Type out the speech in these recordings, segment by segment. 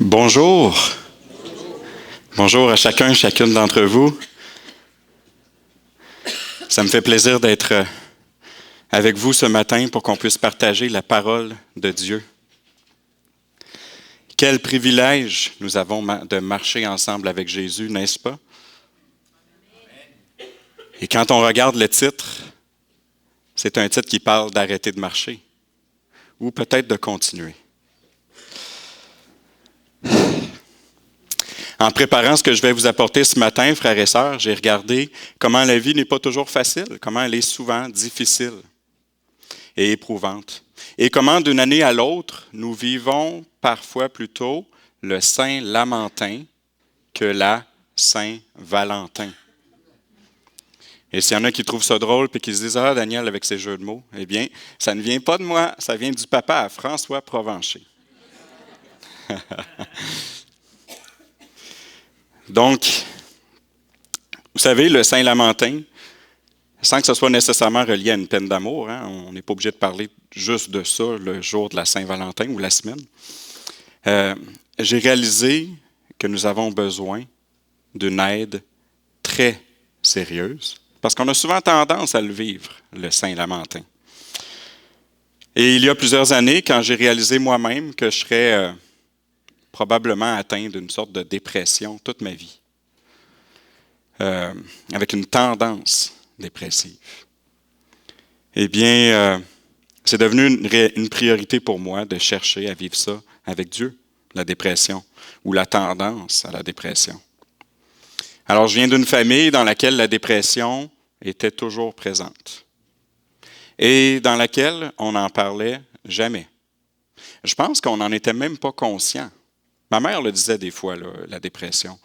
Bonjour. Bonjour à chacun et chacune d'entre vous. Ça me fait plaisir d'être avec vous ce matin pour qu'on puisse partager la parole de Dieu. Quel privilège nous avons de marcher ensemble avec Jésus, n'est-ce pas? Et quand on regarde le titre, c'est un titre qui parle d'arrêter de marcher ou peut-être de continuer. En préparant ce que je vais vous apporter ce matin, frères et sœurs, j'ai regardé comment la vie n'est pas toujours facile, comment elle est souvent difficile et éprouvante. Et comment d'une année à l'autre, nous vivons parfois plutôt le Saint-Lamentin que la Saint-Valentin. Et s'il y en a qui trouvent ça drôle et qui se disent « Ah, Daniel, avec ses jeux de mots », eh bien, ça ne vient pas de moi, ça vient du papa à François Provencher. Donc, vous savez, le Saint-Lamentin, sans que ce soit nécessairement relié à une peine d'amour, on n'est pas obligé de parler juste de ça le jour de la Saint-Valentin ou la semaine, j'ai réalisé que nous avons besoin d'une aide très sérieuse, parce qu'on a souvent tendance à le vivre, le Saint-Lamentin. Et il y a plusieurs années, quand j'ai réalisé moi-même que je serais probablement atteint d'une sorte de dépression toute ma vie, avec une tendance dépressive. Eh bien, c'est devenu une priorité pour moi de chercher à vivre ça avec Dieu, la dépression, ou la tendance à la dépression. Alors, je viens d'une famille dans laquelle la dépression était toujours présente et dans laquelle on n'en parlait jamais. Je pense qu'on n'en était même pas conscient. Ma mère le disait des fois, là, la dépression,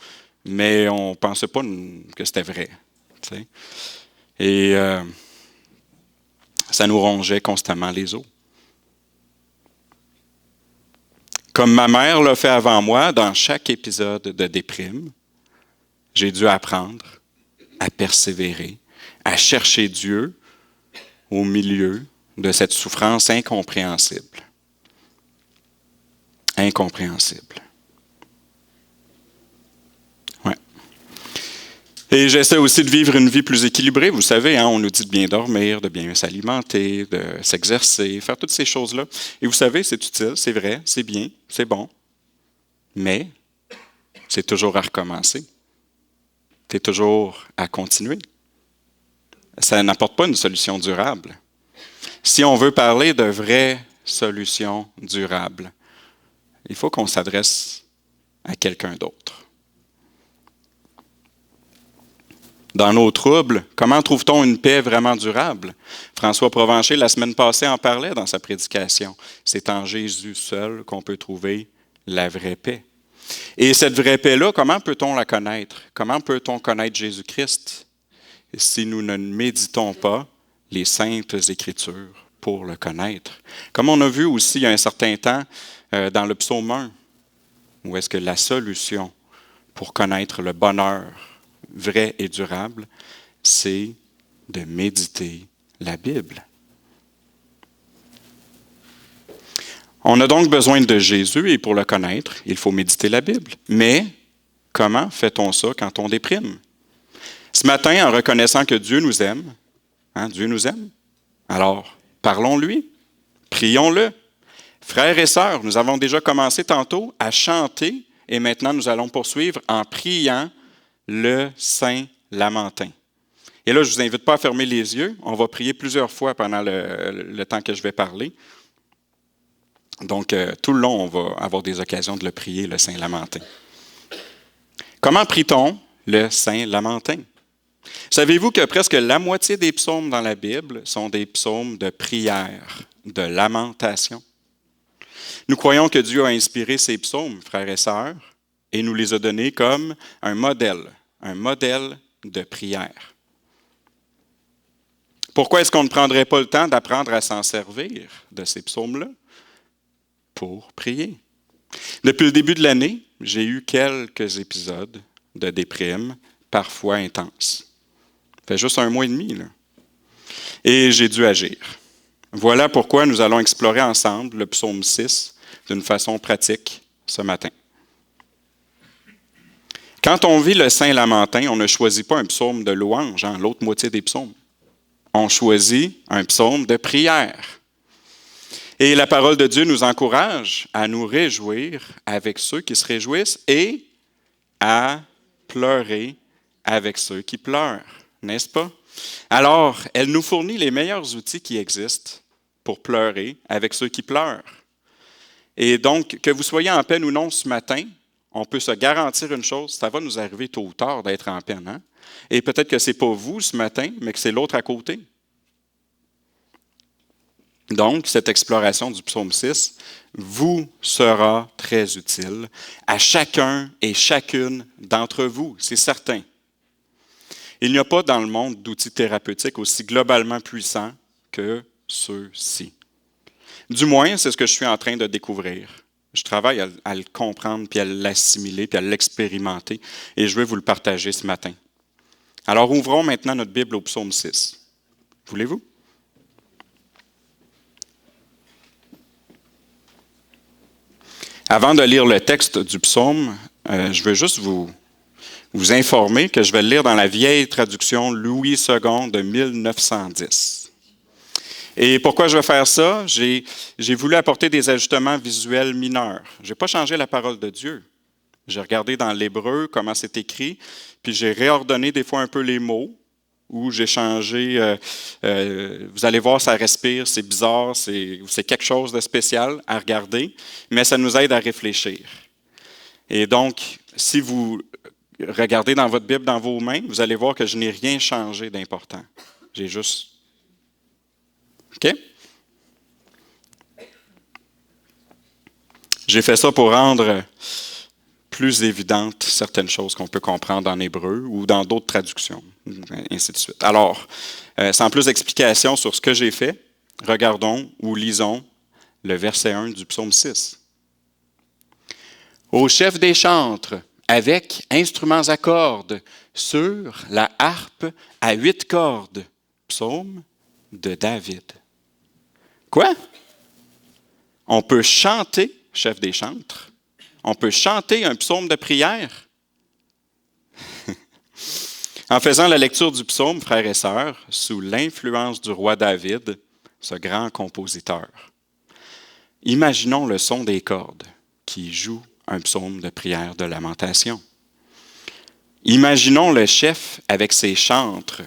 mais on ne pensait pas que c'était vrai. T'sais. Et ça nous rongeait constamment les os. Comme ma mère l'a fait avant moi, dans chaque épisode de déprime, j'ai dû apprendre à persévérer, à chercher Dieu au milieu de cette souffrance incompréhensible. Incompréhensible. Ouais. Et j'essaie aussi de vivre une vie plus équilibrée. Vous savez, on nous dit de bien dormir, de bien s'alimenter, de s'exercer, faire toutes ces choses-là. Et vous savez, c'est utile, c'est vrai, c'est bien, c'est bon. Mais c'est toujours à recommencer. C'est toujours à continuer. Ça n'apporte pas une solution durable. Si on veut parler de vraies solutions durables, il faut qu'on s'adresse à quelqu'un d'autre. Dans nos troubles, comment trouve-t-on une paix vraiment durable? François Provencher, la semaine passée, en parlait dans sa prédication. C'est en Jésus seul qu'on peut trouver la vraie paix. Et cette vraie paix-là, comment peut-on la connaître? Comment peut-on connaître Jésus-Christ si nous ne méditons pas les saintes Écritures pour le connaître? Comme on a vu aussi il y a un certain temps dans le psaume 1, où est-ce que la solution pour connaître le bonheur vrai et durable, c'est de méditer la Bible. On a donc besoin de Jésus et pour le connaître, il faut méditer la Bible. Mais comment fait-on ça quand on déprime? Ce matin, en reconnaissant que Dieu nous aime, Dieu nous aime, alors parlons-lui, prions-le. Frères et sœurs, nous avons déjà commencé tantôt à chanter et maintenant nous allons poursuivre en priant le Saint-Lamentin. Et là, je ne vous invite pas à fermer les yeux. On va prier plusieurs fois pendant le temps que je vais parler. Donc, tout le long, on va avoir des occasions de le prier, le Saint-Lamentin. Comment prie-t-on le Saint-Lamentin? Savez-vous que presque la moitié des psaumes dans la Bible sont des psaumes de prière, de lamentation? Nous croyons que Dieu a inspiré ces psaumes, frères et sœurs, et nous les a donnés comme un modèle de prière. Pourquoi est-ce qu'on ne prendrait pas le temps d'apprendre à s'en servir de ces psaumes-là? Pour prier. Depuis le début de l'année, j'ai eu quelques épisodes de déprime, parfois intenses. Ça fait juste 1 mois et demi, là. Et j'ai dû agir. Voilà pourquoi nous allons explorer ensemble le psaume 6 d'une façon pratique ce matin. Quand on vit le Saint Lamentin, on ne choisit pas un psaume de louange, l'autre moitié des psaumes. On choisit un psaume de prière. Et la parole de Dieu nous encourage à nous réjouir avec ceux qui se réjouissent et à pleurer avec ceux qui pleurent, n'est-ce pas? Alors, elle nous fournit les meilleurs outils qui existent pour pleurer avec ceux qui pleurent. Et donc, que vous soyez en peine ou non ce matin, on peut se garantir une chose, ça va nous arriver tôt ou tard d'être en peine. Hein? Et peut-être que ce n'est pas vous ce matin, mais que c'est l'autre à côté. Donc, cette exploration du psaume 6 vous sera très utile à chacun et chacune d'entre vous, c'est certain. Il n'y a pas dans le monde d'outils thérapeutiques aussi globalement puissants que ceux-ci. Du moins, c'est ce que je suis en train de découvrir. Je travaille à le comprendre, puis à l'assimiler, puis à l'expérimenter, et je vais vous le partager ce matin. Alors, ouvrons maintenant notre Bible au psaume 6. Voulez-vous? Avant de lire le texte du psaume, je veux juste vous informer que je vais le lire dans la vieille traduction Louis II de 1910. Et pourquoi je vais faire ça? J'ai voulu apporter des ajustements visuels mineurs. Je n'ai pas changé la parole de Dieu. J'ai regardé dans l'hébreu comment c'est écrit, puis j'ai réordonné des fois un peu les mots, ou j'ai changé, vous allez voir, ça respire, c'est bizarre, c'est quelque chose de spécial à regarder, mais ça nous aide à réfléchir. Et donc, si vous regardez dans votre Bible, dans vos mains, vous allez voir que je n'ai rien changé d'important. J'ai juste... OK? J'ai fait ça pour rendre plus évidentes certaines choses qu'on peut comprendre en hébreu ou dans d'autres traductions, ainsi de suite. Alors, sans plus d'explications sur ce que j'ai fait, regardons ou lisons le verset 1 du psaume 6. Au chef des chantres, avec instruments à cordes, sur la harpe à 8 cordes, psaume de David. Quoi? On peut chanter, chef des chantres, on peut chanter un psaume de prière? En faisant la lecture du psaume, frères et sœurs, sous l'influence du roi David, ce grand compositeur, imaginons le son des cordes qui jouent un psaume de prière de lamentation. Imaginons le chef avec ses chantres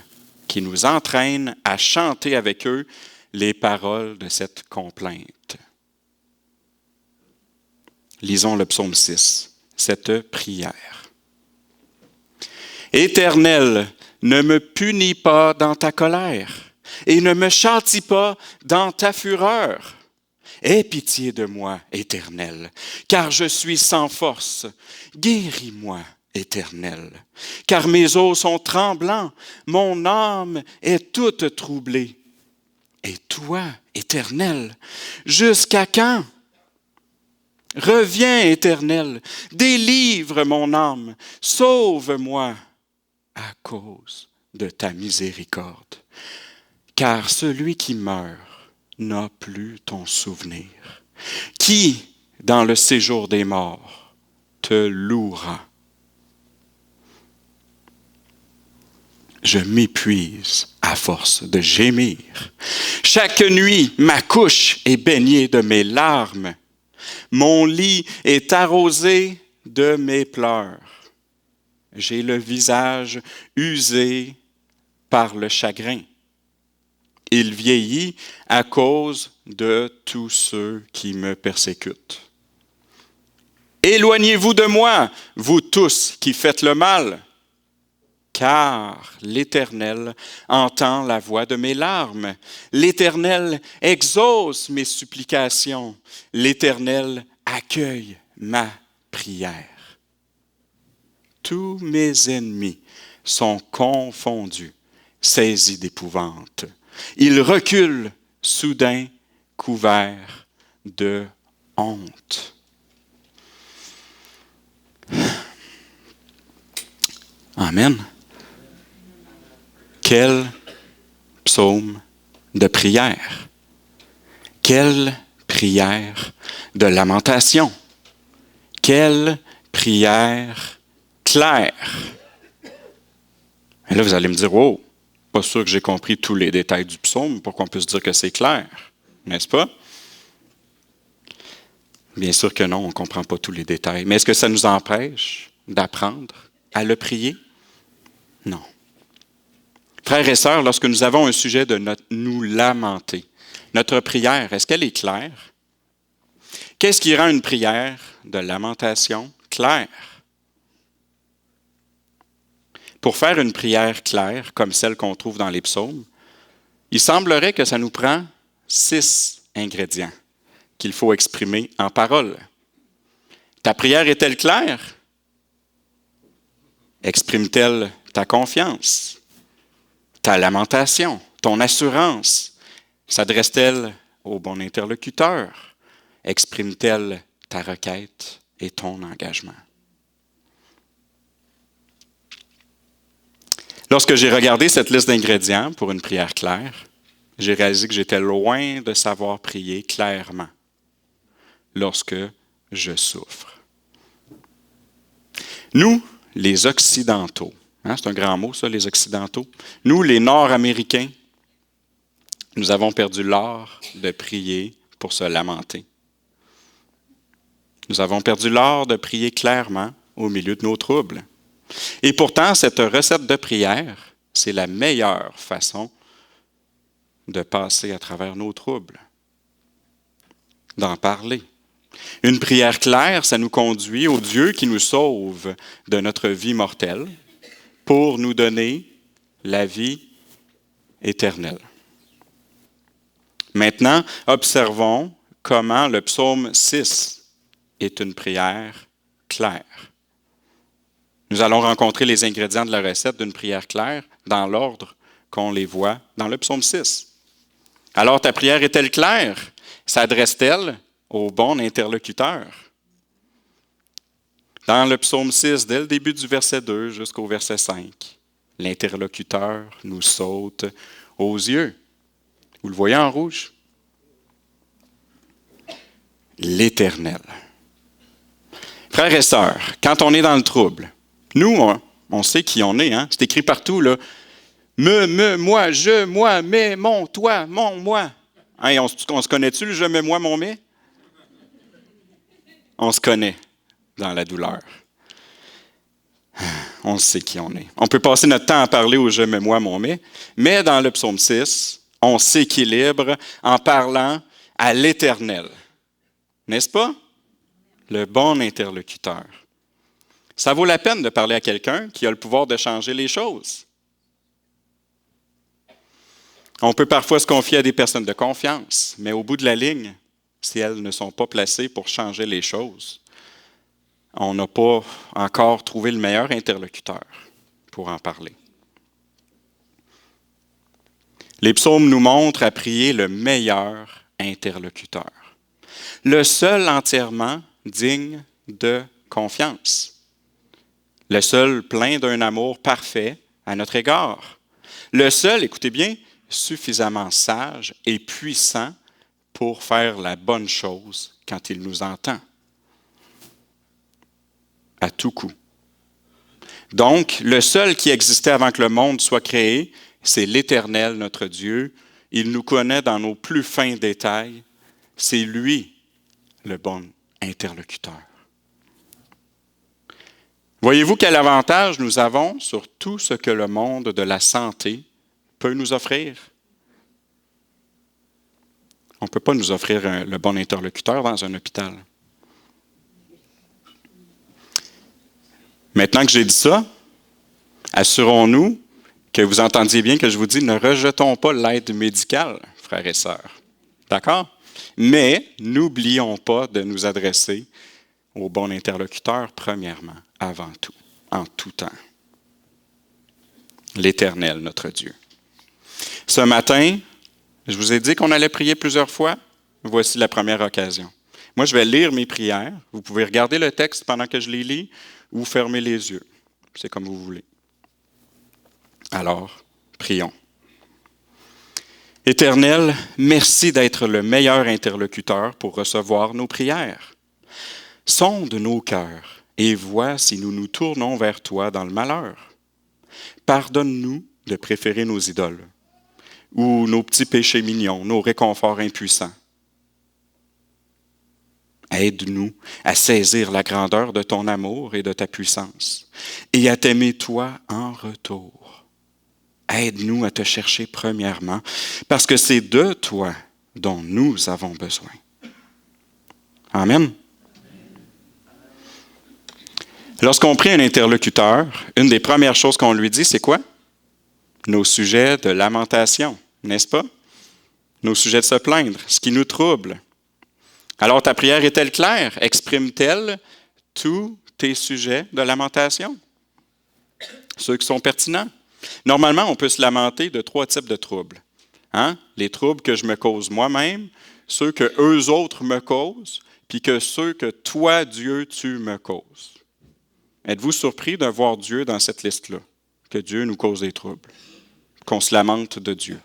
qui nous entraînent à chanter avec eux les paroles de cette complainte. Lisons le psaume 6, cette prière. Éternel, ne me punis pas dans ta colère et ne me châtie pas dans ta fureur. Aie pitié de moi, Éternel, car je suis sans force. Guéris-moi, Éternel, car mes os sont tremblants, mon âme est toute troublée. Et toi, Éternel, jusqu'à quand? Reviens, Éternel, délivre mon âme, sauve-moi à cause de ta miséricorde. Car celui qui meurt n'a plus ton souvenir. Qui, dans le séjour des morts, te louera? Je m'épuise à force de gémir. Chaque nuit, ma couche est baignée de mes larmes. Mon lit est arrosé de mes pleurs. J'ai le visage usé par le chagrin. Il vieillit à cause de tous ceux qui me persécutent. Éloignez-vous de moi, vous tous qui faites le mal, car l'Éternel entend la voix de mes larmes. L'Éternel exauce mes supplications. L'Éternel accueille ma prière. Tous mes ennemis sont confondus, saisis d'épouvante. Ils reculent, soudain couverts de honte. Amen. Quel psaume de prière. Quelle prière de lamentation. Quelle prière clair. Et là, vous allez me dire, oh, pas sûr que j'ai compris tous les détails du psaume pour qu'on puisse dire que c'est clair, n'est-ce pas? Bien sûr que non, on ne comprend pas tous les détails. Mais est-ce que ça nous empêche d'apprendre à le prier? Non. Frères et sœurs, lorsque nous avons un sujet de nous lamenter, notre prière, est-ce qu'elle est claire? Qu'est-ce qui rend une prière de lamentation claire? Pour faire une prière claire, comme celle qu'on trouve dans les psaumes, il semblerait que ça nous prend 6 ingrédients qu'il faut exprimer en parole. Ta prière est-elle claire? Exprime-t-elle ta confiance, ta lamentation, ton assurance? S'adresse-t-elle au bon interlocuteur? Exprime-t-elle ta requête et ton engagement? Lorsque j'ai regardé cette liste d'ingrédients pour une prière claire, j'ai réalisé que j'étais loin de savoir prier clairement lorsque je souffre. Nous, les Occidentaux, c'est un grand mot ça, les Occidentaux, nous, les Nord-Américains, nous avons perdu l'art de prier pour se lamenter. Nous avons perdu l'art de prier clairement au milieu de nos troubles. Et pourtant, cette recette de prière, c'est la meilleure façon de passer à travers nos troubles, d'en parler. Une prière claire, ça nous conduit au Dieu qui nous sauve de notre vie mortelle pour nous donner la vie éternelle. Maintenant, observons comment le psaume 6 est une prière claire. Nous allons rencontrer les ingrédients de la recette d'une prière claire dans l'ordre qu'on les voit dans le psaume 6. Alors, ta prière est-elle claire? S'adresse-t-elle au bon interlocuteur? Dans le psaume 6, dès le début du verset 2 jusqu'au verset 5, l'interlocuteur nous saute aux yeux. Vous le voyez en rouge? L'Éternel. Frères et sœurs, quand on est dans le trouble, nous, on sait qui on est, hein? C'est écrit partout, là. Moi, je, moi, mais, mon, toi, mon, moi. Hein, on se connaît-tu, le je, mais, moi, mon, mais? On se connaît dans la douleur. On sait qui on est. On peut passer notre temps à parler au je, mais, moi, mon, mais dans le psaume 6, on s'équilibre en parlant à l'Éternel. N'est-ce pas? Le bon interlocuteur. Ça vaut la peine de parler à quelqu'un qui a le pouvoir de changer les choses. On peut parfois se confier à des personnes de confiance, mais au bout de la ligne, si elles ne sont pas placées pour changer les choses, on n'a pas encore trouvé le meilleur interlocuteur pour en parler. Les psaumes nous montrent à prier le meilleur interlocuteur, le seul entièrement digne de confiance. Le seul plein d'un amour parfait à notre égard. Le seul, écoutez bien, suffisamment sage et puissant pour faire la bonne chose quand il nous entend. À tout coup. Donc, le seul qui existait avant que le monde soit créé, c'est l'Éternel, notre Dieu. Il nous connaît dans nos plus fins détails. C'est lui, le bon interlocuteur. Voyez-vous quel avantage nous avons sur tout ce que le monde de la santé peut nous offrir? On ne peut pas nous offrir le bon interlocuteur dans un hôpital. Maintenant que j'ai dit ça, assurons-nous que vous entendiez bien que je vous dis, ne rejetons pas l'aide médicale, frères et sœurs. D'accord? Mais n'oublions pas de nous adresser au bon interlocuteur, premièrement, avant tout, en tout temps. L'Éternel, notre Dieu. Ce matin, je vous ai dit qu'on allait prier plusieurs fois. Voici la première occasion. Moi, je vais lire mes prières. Vous pouvez regarder le texte pendant que je les lis ou fermer les yeux. C'est comme vous voulez. Alors, prions. Éternel, merci d'être le meilleur interlocuteur pour recevoir nos prières. Sonde nos cœurs et vois si nous nous tournons vers toi dans le malheur. Pardonne-nous de préférer nos idoles ou nos petits péchés mignons, nos réconforts impuissants. Aide-nous à saisir la grandeur de ton amour et de ta puissance et à t'aimer toi en retour. Aide-nous à te chercher premièrement parce que c'est de toi dont nous avons besoin. Amen. Lorsqu'on prie un interlocuteur, une des premières choses qu'on lui dit, c'est quoi? Nos sujets de lamentation, n'est-ce pas? Nos sujets de se plaindre, ce qui nous trouble. Alors, ta prière est-elle claire? Exprime-t-elle tous tes sujets de lamentation? Ceux qui sont pertinents. Normalement, on peut se lamenter de 3 types de troubles. Hein? Les troubles que je me cause moi-même, ceux que eux autres me causent, puis que ceux que toi, Dieu, tu me causes. Êtes-vous surpris de voir Dieu dans cette liste-là? Que Dieu nous cause des troubles, qu'on se lamente de Dieu.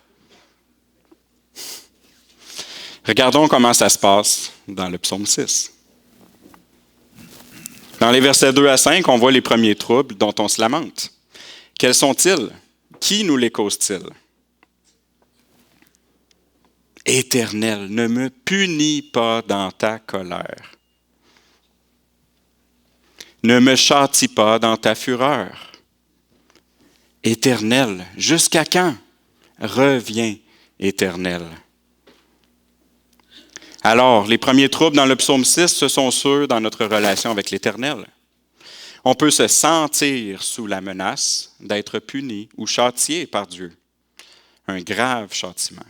Regardons comment ça se passe dans le psaume 6. Dans les versets 2 à 5, on voit les premiers troubles dont on se lamente. Quels sont-ils? Qui nous les cause-t-il? Éternel, ne me punis pas dans ta colère. Ne me châtie pas dans ta fureur. Éternel, jusqu'à quand? Reviens, Éternel. Alors, les premiers troubles dans le psaume 6, ce sont ceux dans notre relation avec l'Éternel. On peut se sentir sous la menace d'être puni ou châtié par Dieu. Un grave châtiment.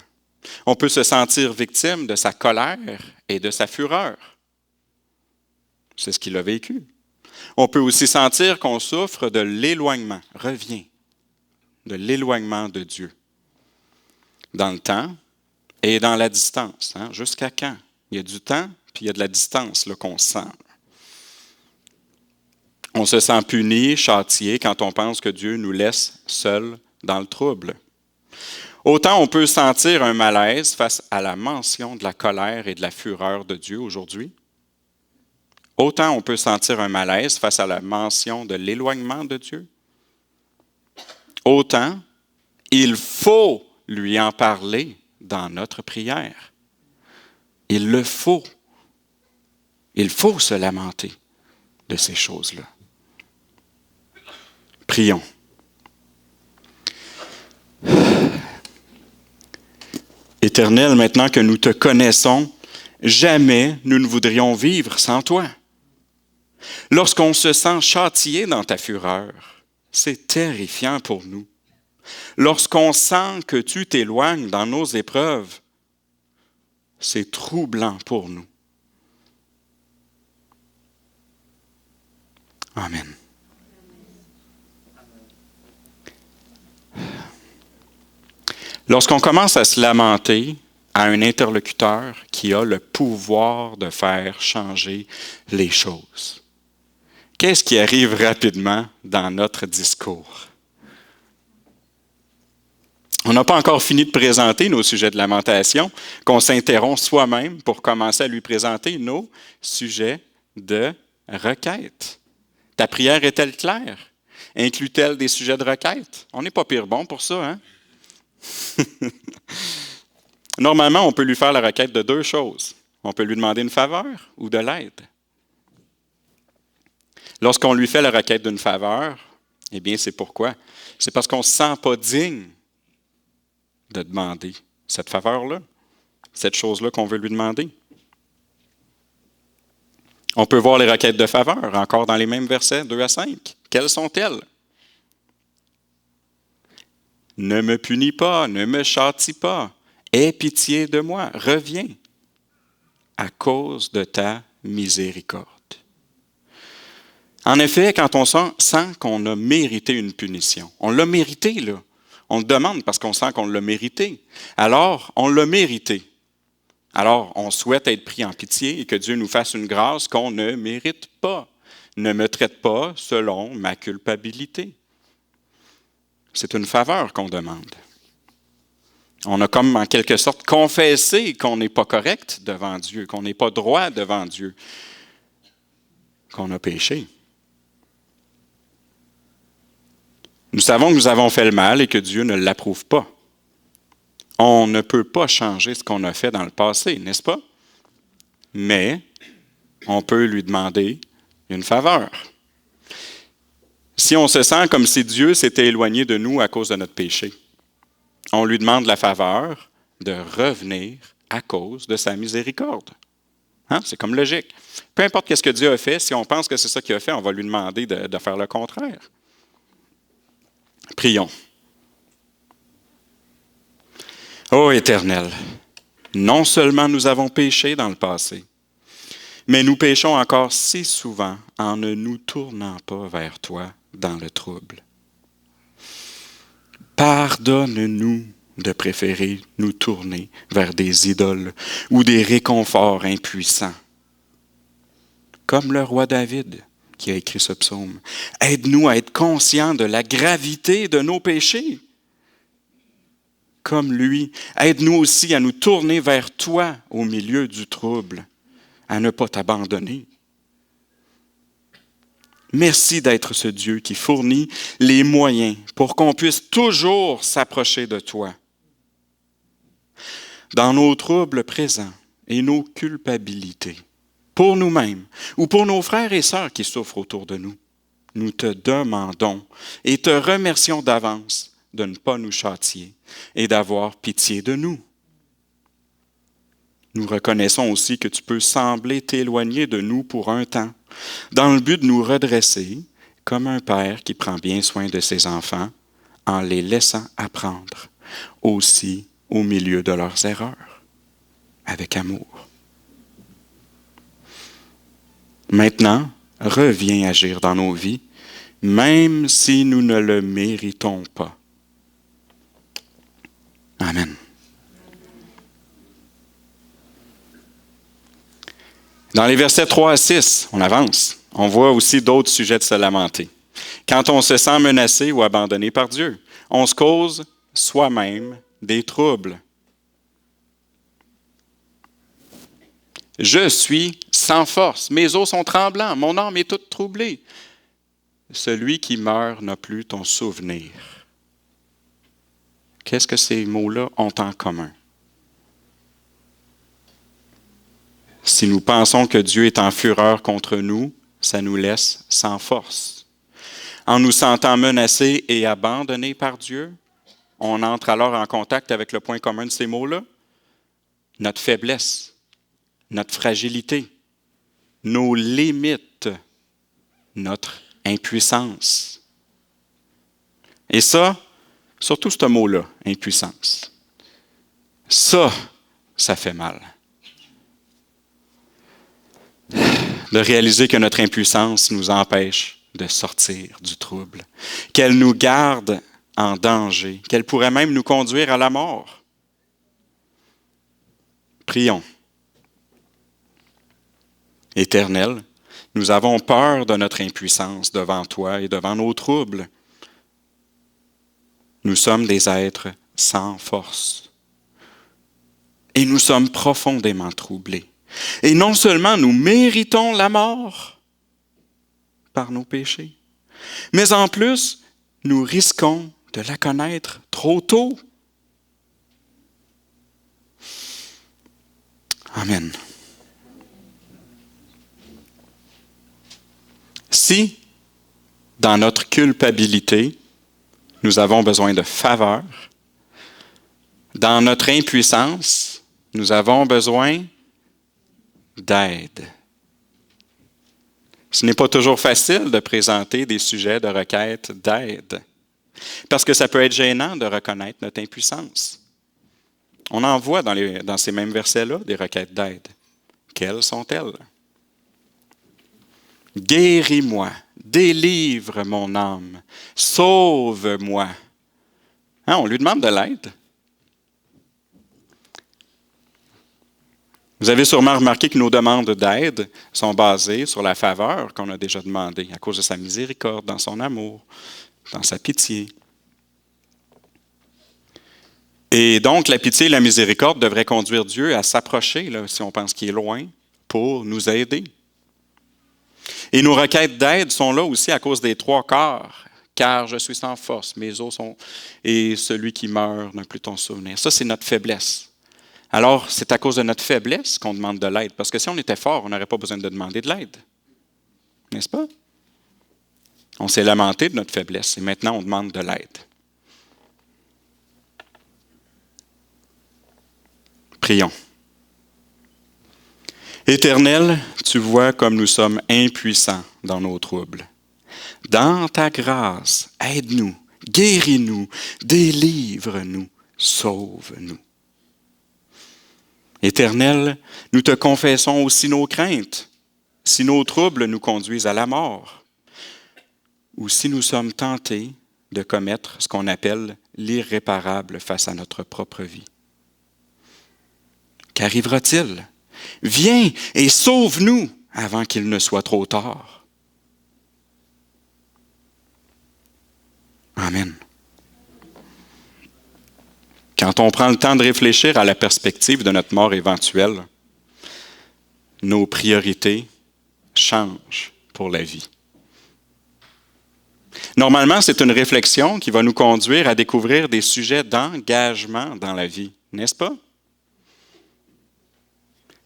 On peut se sentir victime de sa colère et de sa fureur. C'est ce qu'il a vécu. On peut aussi sentir qu'on souffre de l'éloignement. Reviens. De l'éloignement de Dieu. Dans le temps et dans la distance. Hein? Jusqu'à quand? Il y a du temps, puis il y a de la distance là, qu'on sent. On se sent puni, châtié, quand on pense que Dieu nous laisse seuls dans le trouble. Autant on peut sentir un malaise face à la mention de la colère et de la fureur de Dieu aujourd'hui, autant on peut sentir un malaise face à la mention de l'éloignement de Dieu, autant il faut lui en parler dans notre prière. Il le faut. Il faut se lamenter de ces choses-là. Prions. Éternel, maintenant que nous te connaissons, jamais nous ne voudrions vivre sans toi. Lorsqu'on se sent châtié dans ta fureur, c'est terrifiant pour nous. Lorsqu'on sent que tu t'éloignes dans nos épreuves, c'est troublant pour nous. Amen. Lorsqu'on commence à se lamenter à un interlocuteur qui a le pouvoir de faire changer les choses, qu'est-ce qui arrive rapidement dans notre discours? On n'a pas encore fini de présenter nos sujets de lamentation, qu'on s'interrompt soi-même pour commencer à lui présenter nos sujets de requête. Ta prière est-elle claire? Inclut-elle des sujets de requête? On n'est pas pire bon pour ça, hein? Normalement, on peut lui faire la requête de 2 choses. On peut lui demander une faveur ou de l'aide. Lorsqu'on lui fait la requête d'une faveur, eh bien, c'est pourquoi? C'est parce qu'on ne se sent pas digne de demander cette faveur-là, cette chose-là qu'on veut lui demander. On peut voir les requêtes de faveur, encore dans les mêmes versets, 2 à 5. Quelles sont-elles? Ne me punis pas, ne me châtie pas, aie pitié de moi, reviens à cause de ta miséricorde. En effet, quand on sent qu'on a mérité une punition, on l'a mérité, là. On le demande parce qu'on sent qu'on l'a mérité. Alors, on l'a mérité. Alors, on souhaite être pris en pitié et que Dieu nous fasse une grâce qu'on ne mérite pas. Ne me traite pas selon ma culpabilité. C'est une faveur qu'on demande. On a comme en quelque sorte confessé qu'on n'est pas correct devant Dieu, qu'on n'est pas droit devant Dieu, qu'on a péché. Nous savons que nous avons fait le mal et que Dieu ne l'approuve pas. On ne peut pas changer ce qu'on a fait dans le passé, n'est-ce pas? Mais on peut lui demander une faveur. Si on se sent comme si Dieu s'était éloigné de nous à cause de notre péché, on lui demande la faveur de revenir à cause de sa miséricorde. Hein? C'est comme logique. Peu importe ce que Dieu a fait, si on pense que c'est ça qu'il a fait, on va lui demander de faire le contraire. Prions. Ô Éternel, non seulement nous avons péché dans le passé, mais nous péchons encore si souvent en ne nous tournant pas vers toi dans le trouble. Pardonne-nous de préférer nous tourner vers des idoles ou des réconforts impuissants. Comme le roi David qui a écrit ce psaume, aide-nous à être conscients de la gravité de nos péchés. Comme lui, aide-nous aussi à nous tourner vers toi au milieu du trouble, à ne pas t'abandonner. Merci d'être ce Dieu qui fournit les moyens pour qu'on puisse toujours s'approcher de toi. Dans nos troubles présents et nos culpabilités, pour nous-mêmes ou pour nos frères et sœurs qui souffrent autour de nous, nous te demandons et te remercions d'avance de ne pas nous châtier et d'avoir pitié de nous. Nous reconnaissons aussi que tu peux sembler t'éloigner de nous pour un temps, dans le but de nous redresser comme un père qui prend bien soin de ses enfants en les laissant apprendre aussi au milieu de leurs erreurs, avec amour. Maintenant, reviens agir dans nos vies, même si nous ne le méritons pas. Amen. Dans les versets 3 à 6, on avance. On voit aussi d'autres sujets de se lamenter. Quand on se sent menacé ou abandonné par Dieu, on se cause soi-même des troubles. Je suis sans force, mes os sont tremblants, mon âme est toute troublée. Celui qui meurt n'a plus ton souvenir. Qu'est-ce que ces mots-là ont en commun? Si nous pensons que Dieu est en fureur contre nous, ça nous laisse sans force. En nous sentant menacés et abandonnés par Dieu, on entre alors en contact avec le point commun de ces mots-là, notre faiblesse, notre fragilité, nos limites, notre impuissance. Et ça, surtout ce mot-là, impuissance, ça fait mal. De réaliser que notre impuissance nous empêche de sortir du trouble, qu'elle nous garde en danger, qu'elle pourrait même nous conduire à la mort. Prions. Éternel, nous avons peur de notre impuissance devant toi et devant nos troubles. Nous sommes des êtres sans force et nous sommes profondément troublés. Et non seulement nous méritons la mort par nos péchés, mais en plus, nous risquons de la connaître trop tôt. Amen. Si, dans notre culpabilité, nous avons besoin de faveur, dans notre impuissance, nous avons besoin d'aide. Ce n'est pas toujours facile de présenter des sujets de requête d'aide, parce que ça peut être gênant de reconnaître notre impuissance. On en voit dans ces mêmes versets-là des requêtes d'aide. Quelles sont-elles? Guéris-moi, délivre mon âme, sauve-moi. Hein, on lui demande de l'aide. Vous avez sûrement remarqué que nos demandes d'aide sont basées sur la faveur qu'on a déjà demandée, à cause de sa miséricorde, dans son amour, dans sa pitié. Et donc, la pitié et la miséricorde devraient conduire Dieu à s'approcher, là, si on pense qu'il est loin, pour nous aider. Et nos requêtes d'aide sont là aussi à cause des 3 quarts car je suis sans force, mes os sont... Et celui qui meurt n'a plus ton souvenir. Ça, c'est notre faiblesse. Alors, c'est à cause de notre faiblesse qu'on demande de l'aide. Parce que si on était fort, on n'aurait pas besoin de demander de l'aide. N'est-ce pas? On s'est lamenté de notre faiblesse et maintenant on demande de l'aide. Prions. Éternel, tu vois comme nous sommes impuissants dans nos troubles. Dans ta grâce, aide-nous, guéris-nous, délivre-nous, sauve-nous. Éternel, nous te confessons aussi nos craintes, si nos troubles nous conduisent à la mort, ou si nous sommes tentés de commettre ce qu'on appelle l'irréparable face à notre propre vie. Qu'arrivera-t-il? Viens et sauve-nous avant qu'il ne soit trop tard. Amen. Quand on prend le temps de réfléchir à la perspective de notre mort éventuelle, nos priorités changent pour la vie. Normalement, c'est une réflexion qui va nous conduire à découvrir des sujets d'engagement dans la vie, n'est-ce pas?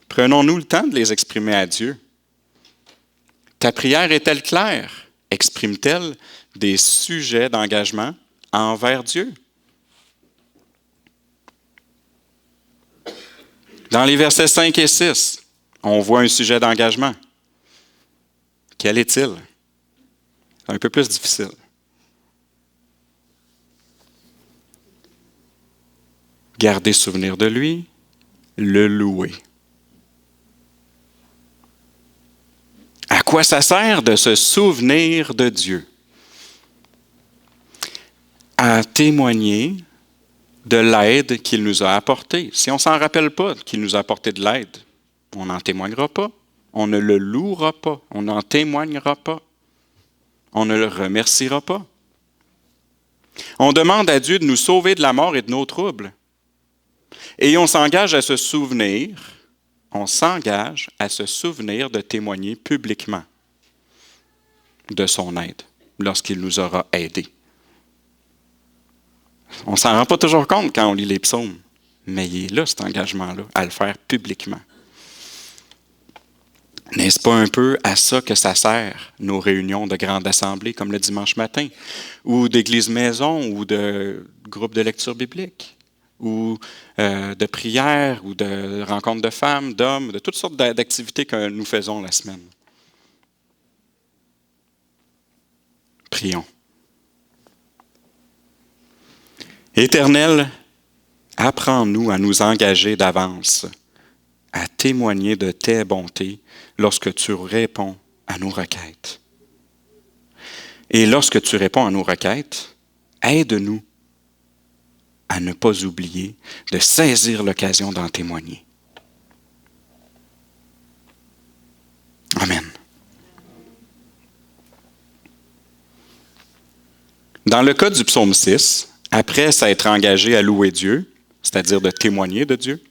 Prenons-nous le temps de les exprimer à Dieu. Ta prière est-elle claire? Exprime-t-elle des sujets d'engagement envers Dieu? Dans les versets 5 et 6, on voit un sujet d'engagement. Quel est-il? C'est un peu plus difficile. Garder souvenir de lui, le louer. À quoi ça sert de se souvenir de Dieu? À témoigner de l'aide qu'il nous a apportée. Si on ne s'en rappelle pas qu'il nous a apporté de l'aide, on n'en témoignera pas. On ne le louera pas. On n'en témoignera pas. On ne le remerciera pas. On demande à Dieu de nous sauver de la mort et de nos troubles. Et on s'engage à se souvenir de témoigner publiquement de son aide lorsqu'il nous aura aidés. On ne s'en rend pas toujours compte quand on lit les psaumes, mais il est là, cet engagement-là, à le faire publiquement. N'est-ce pas un peu à ça que ça sert, nos réunions de grande assemblée, comme le dimanche matin, ou d'église maison, ou de groupe de lecture biblique, ou de prière, ou de rencontres de femmes, d'hommes, de toutes sortes d'activités que nous faisons la semaine. Prions. Éternel, apprends-nous à nous engager d'avance, à témoigner de tes bontés lorsque tu réponds à nos requêtes. Et lorsque tu réponds à nos requêtes, aide-nous à ne pas oublier de saisir l'occasion d'en témoigner. Amen. Dans le cas du psaume 6, après s'être engagé à louer Dieu, c'est-à-dire de témoigner de Dieu,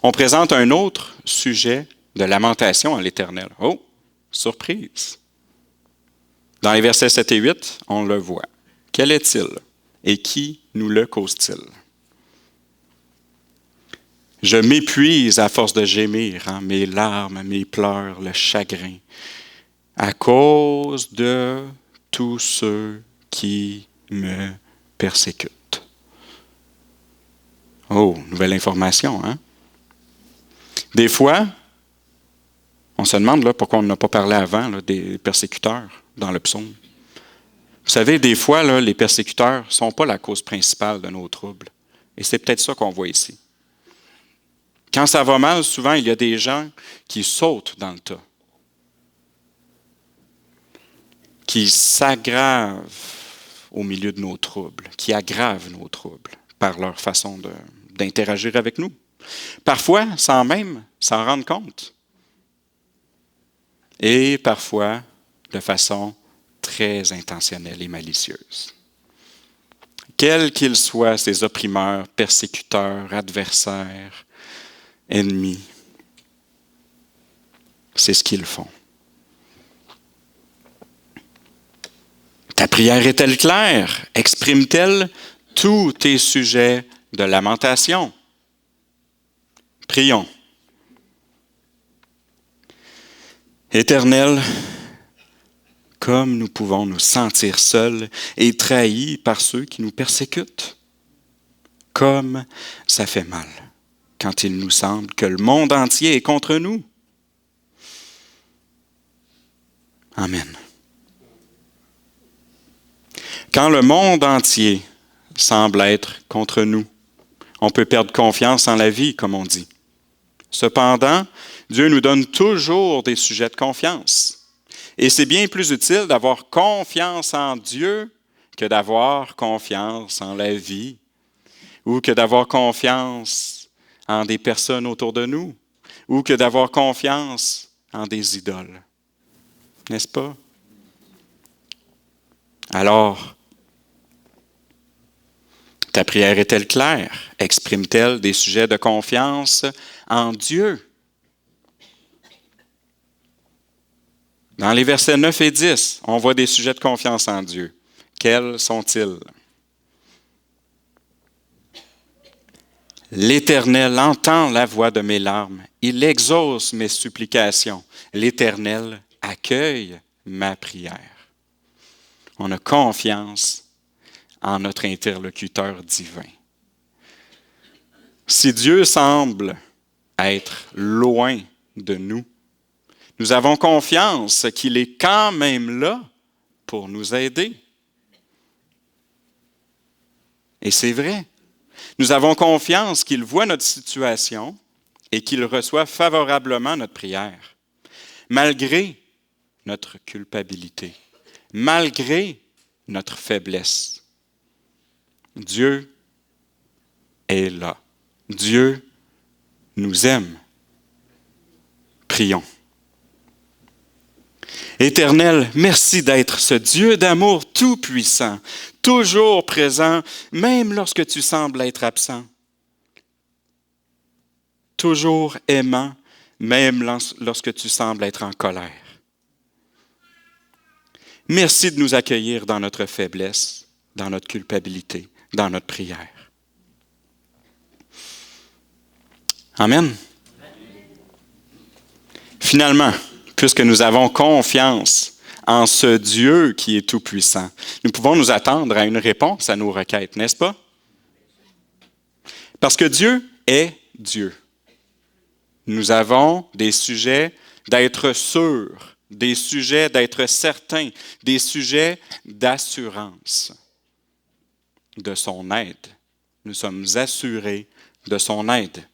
on présente un autre sujet de lamentation à l'Éternel. Oh, surprise! Dans les versets 7 et 8, on le voit. Quel est-il et qui nous le cause-t-il? Je m'épuise à force de gémir, mes larmes, mes pleurs, le chagrin, à cause de tous ceux qui me persécutent. Oh, nouvelle information, hein? Des fois, on se demande là, pourquoi on n'a pas parlé avant là, des persécuteurs dans le psaume. Vous savez, des fois, là, les persécuteurs ne sont pas la cause principale de nos troubles. Et c'est peut-être ça qu'on voit ici. Quand ça va mal, souvent, il y a des gens qui sautent dans le tas, qui s'aggravent au milieu de nos troubles, qui aggravent nos troubles par leur façon d'interagir avec nous. Parfois, sans même s'en rendre compte. Et parfois, de façon très intentionnelle et malicieuse. Quels qu'ils soient, ces opprimeurs, persécuteurs, adversaires, ennemis, c'est ce qu'ils font. Ta prière est-elle claire? Exprime-t-elle tous tes sujets de lamentation? Prions. Éternel, comme nous pouvons nous sentir seuls et trahis par ceux qui nous persécutent. Comme ça fait mal quand il nous semble que le monde entier est contre nous. Amen. Quand le monde entier semble être contre nous, on peut perdre confiance en la vie, comme on dit. Cependant, Dieu nous donne toujours des sujets de confiance. Et c'est bien plus utile d'avoir confiance en Dieu que d'avoir confiance en la vie ou que d'avoir confiance en des personnes autour de nous ou que d'avoir confiance en des idoles. N'est-ce pas? Alors, ta prière est-elle claire? Exprime-t-elle des sujets de confiance en Dieu? Dans les versets 9 et 10, on voit des sujets de confiance en Dieu. Quels sont-ils? L'Éternel entend la voix de mes larmes. Il exauce mes supplications. L'Éternel accueille ma prière. On a confiance en notre interlocuteur divin. Si Dieu semble être loin de nous, nous avons confiance qu'il est quand même là pour nous aider. Et c'est vrai. Nous avons confiance qu'il voit notre situation et qu'il reçoit favorablement notre prière, malgré notre culpabilité, malgré notre faiblesse. Dieu est là. Dieu nous aime. Prions. Éternel, merci d'être ce Dieu d'amour tout-puissant, toujours présent, même lorsque tu sembles être absent. Toujours aimant, même lorsque tu sembles être en colère. Merci de nous accueillir dans notre faiblesse, dans notre culpabilité, dans notre prière. Amen. Finalement, puisque nous avons confiance en ce Dieu qui est tout-puissant, nous pouvons nous attendre à une réponse à nos requêtes, n'est-ce pas? Parce que Dieu est Dieu. Nous avons des sujets d'être sûrs, des sujets d'être certains, des sujets d'assurance de son aide. Nous sommes assurés de son aide.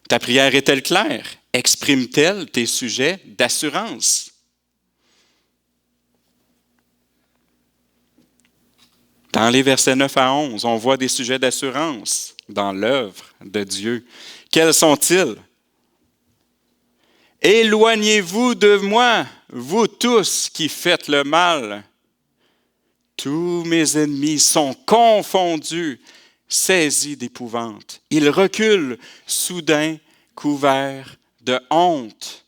Ta prière est-elle claire? Exprime-t-elle tes sujets d'assurance? Dans les versets 9 à 11, on voit des sujets d'assurance dans l'œuvre de Dieu. Quels sont-ils? Éloignez-vous de moi, vous tous qui faites le mal. Tous mes ennemis sont confondus, saisis d'épouvante. Ils reculent, soudain, couverts de honte.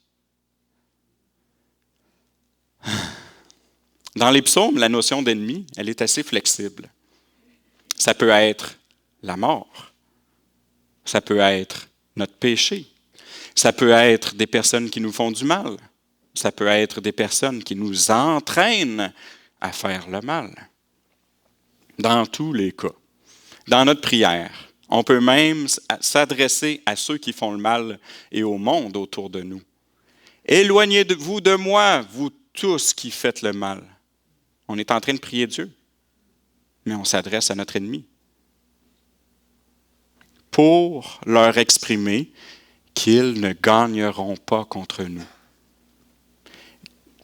Dans les psaumes, la notion d'ennemi, elle est assez flexible. Ça peut être la mort. Ça peut être notre péché. Ça peut être des personnes qui nous font du mal. Ça peut être des personnes qui nous entraînent à faire le mal. Dans tous les cas. Dans notre prière, on peut même s'adresser à ceux qui font le mal et au monde autour de nous. Éloignez-vous de moi, vous tous qui faites le mal. On est en train de prier Dieu, mais on s'adresse à notre ennemi pour leur exprimer qu'ils ne gagneront pas contre nous.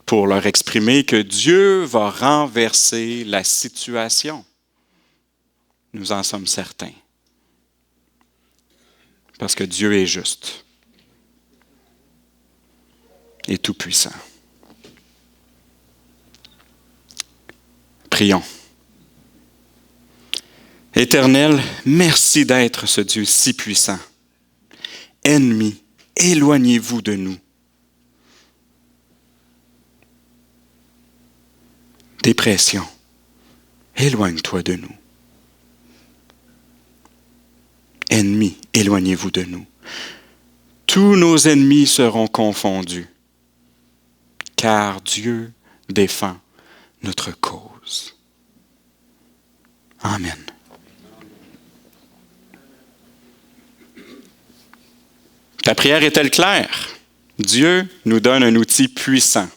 Pour leur exprimer que Dieu va renverser la situation. Nous en sommes certains. Parce que Dieu est juste et tout-puissant. Prions. Éternel, merci d'être ce Dieu si puissant. Ennemis, éloignez-vous de nous. Dépression, éloigne-toi de nous. Ennemis, éloignez-vous de nous. Tous nos ennemis seront confondus, car Dieu défend notre cause. Amen. Ta prière est-elle claire? Dieu nous donne un outil puissant,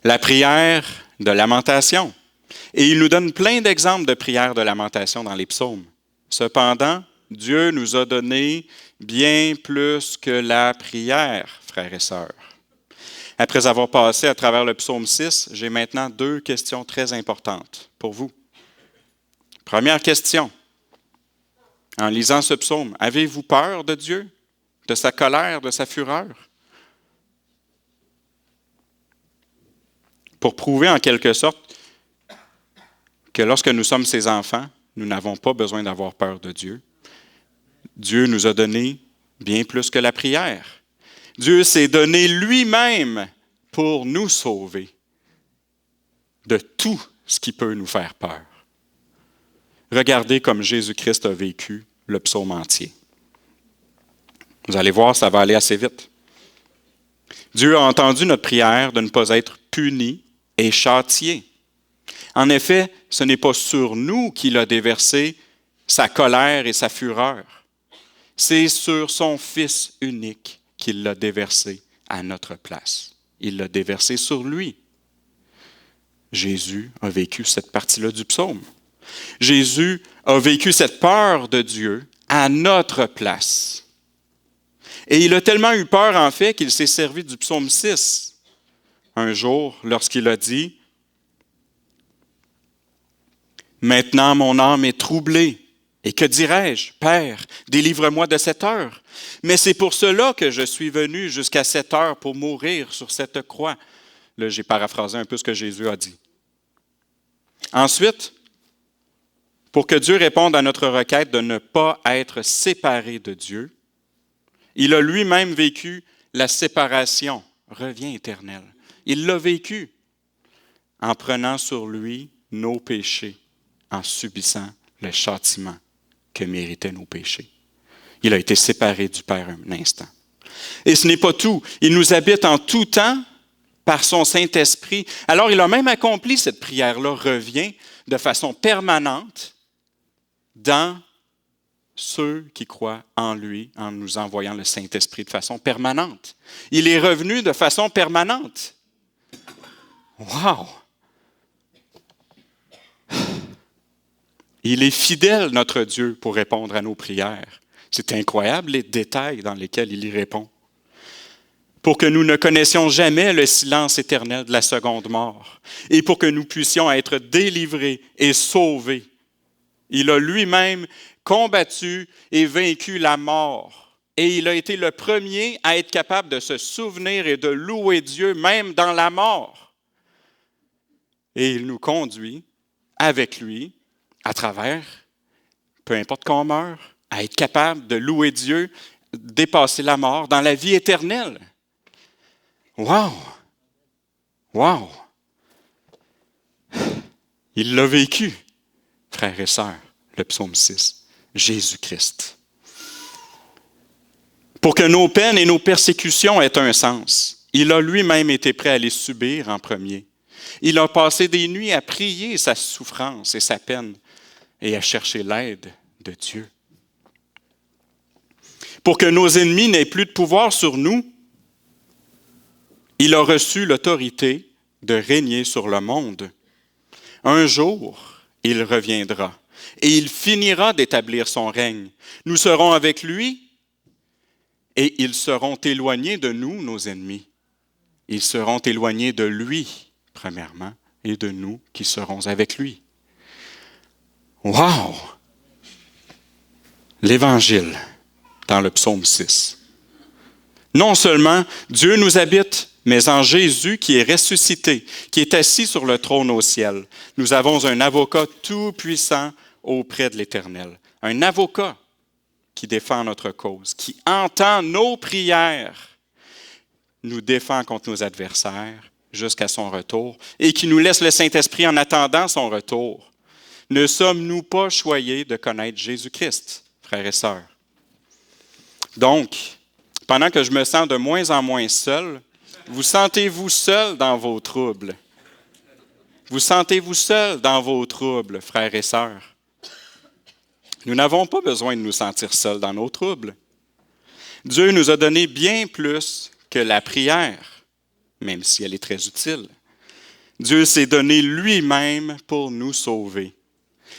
la prière de lamentation. Et il nous donne plein d'exemples de prières de lamentation dans les psaumes. Cependant, Dieu nous a donné bien plus que la prière, frères et sœurs. Après avoir passé à travers le psaume 6, j'ai maintenant 2 questions très importantes pour vous. Première question. En lisant ce psaume, avez-vous peur de Dieu, de sa colère, de sa fureur? Pour prouver en quelque sorte que lorsque nous sommes ses enfants, nous n'avons pas besoin d'avoir peur de Dieu. Dieu nous a donné bien plus que la prière. Dieu s'est donné lui-même pour nous sauver de tout ce qui peut nous faire peur. Regardez comme Jésus-Christ a vécu le psaume entier. Vous allez voir, ça va aller assez vite. Dieu a entendu notre prière de ne pas être puni et châtié. En effet, ce n'est pas sur nous qu'il a déversé sa colère et sa fureur. C'est sur son Fils unique qu'il l'a déversé à notre place. Il l'a déversé sur lui. Jésus a vécu cette partie-là du psaume. Jésus a vécu cette peur de Dieu à notre place. Et il a tellement eu peur, en fait, qu'il s'est servi du psaume 6. Un jour, lorsqu'il a dit « Maintenant, mon âme est troublée. Et que dirais-je? Père, délivre-moi de cette heure. Mais c'est pour cela que je suis venu jusqu'à cette heure pour mourir sur cette croix. » Là, j'ai paraphrasé un peu ce que Jésus a dit. Ensuite, pour que Dieu réponde à notre requête de ne pas être séparé de Dieu, il a lui-même vécu la séparation, revient éternel. Il l'a vécu en prenant sur lui nos péchés, en subissant le châtiment que méritaient nos péchés. Il a été séparé du Père un instant. Et ce n'est pas tout. Il nous habite en tout temps par son Saint-Esprit. Alors, il a même accompli cette prière-là, revient de façon permanente dans ceux qui croient en lui, en nous envoyant le Saint-Esprit de façon permanente. Il est revenu de façon permanente. Wow! Il est fidèle, notre Dieu, pour répondre à nos prières. C'est incroyable les détails dans lesquels il y répond. Pour que nous ne connaissions jamais le silence éternel de la seconde mort et pour que nous puissions être délivrés et sauvés. Il a lui-même combattu et vaincu la mort. Et il a été le premier à être capable de se souvenir et de louer Dieu même dans la mort. Et il nous conduit avec lui à travers, peu importe qu'on meurt, à être capable de louer Dieu, dépasser la mort dans la vie éternelle. Wow! Wow! Il l'a vécu, frères et sœurs, le psaume 6, Jésus-Christ. Pour que nos peines et nos persécutions aient un sens, il a lui-même été prêt à les subir en premier. Il a passé des nuits à prier sa souffrance et sa peine et à chercher l'aide de Dieu. Pour que nos ennemis n'aient plus de pouvoir sur nous, il a reçu l'autorité de régner sur le monde. Un jour, il reviendra et il finira d'établir son règne. Nous serons avec lui et ils seront éloignés de nous, nos ennemis. Ils seront éloignés de lui, premièrement, et de nous qui serons avec lui. Wow! L'Évangile dans le psaume 6. Non seulement Dieu nous habite, mais en Jésus qui est ressuscité, qui est assis sur le trône au ciel, nous avons un avocat tout-puissant auprès de l'Éternel. Un avocat qui défend notre cause, qui entend nos prières, nous défend contre nos adversaires jusqu'à son retour et qui nous laisse le Saint-Esprit en attendant son retour. Ne sommes-nous pas choyés de connaître Jésus-Christ, frères et sœurs? Donc, pendant que je me sens de moins en moins seul, vous sentez-vous seul dans vos troubles? Vous sentez-vous seul dans vos troubles, frères et sœurs? Nous n'avons pas besoin de nous sentir seuls dans nos troubles. Dieu nous a donné bien plus que la prière, même si elle est très utile. Dieu s'est donné lui-même pour nous sauver.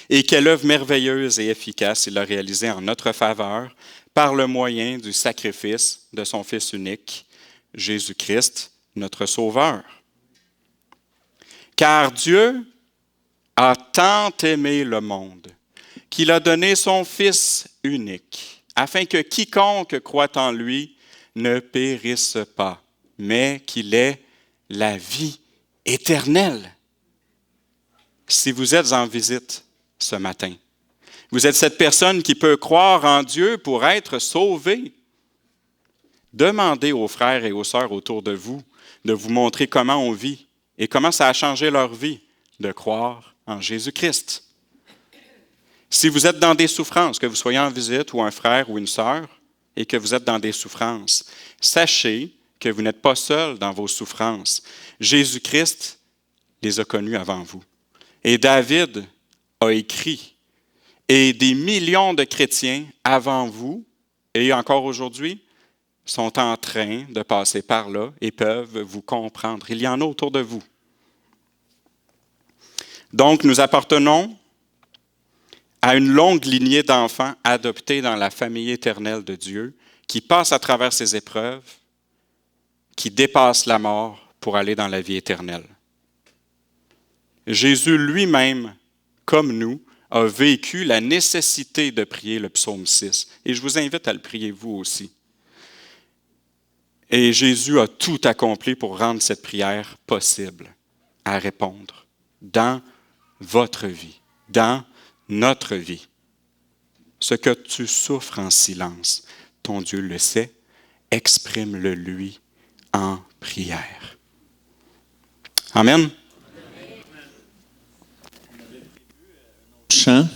Et quelle œuvre merveilleuse et efficace il a réalisée en notre faveur par le moyen du sacrifice de son Fils unique, Jésus-Christ, notre Sauveur. Car Dieu a tant aimé le monde qu'il a donné son Fils unique, afin que quiconque croit en lui ne périsse pas, mais qu'il ait la vie éternelle. Si vous êtes en visite ce matin, vous êtes cette personne qui peut croire en Dieu pour être sauvée. Demandez aux frères et aux sœurs autour de vous de vous montrer comment on vit et comment ça a changé leur vie de croire en Jésus-Christ. Si vous êtes dans des souffrances, que vous soyez en visite ou un frère ou une sœur, et que vous êtes dans des souffrances, sachez que vous n'êtes pas seul dans vos souffrances. Jésus-Christ les a connues avant vous. Et David a écrit, et des millions de chrétiens avant vous, et encore aujourd'hui, sont en train de passer par là et peuvent vous comprendre. Il y en a autour de vous. Donc, nous appartenons à une longue lignée d'enfants adoptés dans la famille éternelle de Dieu, qui passent à travers ces épreuves, qui dépassent la mort pour aller dans la vie éternelle. Jésus lui-même, comme nous, a vécu la nécessité de prier le psaume 6. Et je vous invite à le prier vous aussi. Et Jésus a tout accompli pour rendre cette prière possible à répondre dans votre vie, dans notre vie. Ce que tu souffres en silence, ton Dieu le sait, exprime-le lui en prière. Amen. Chant.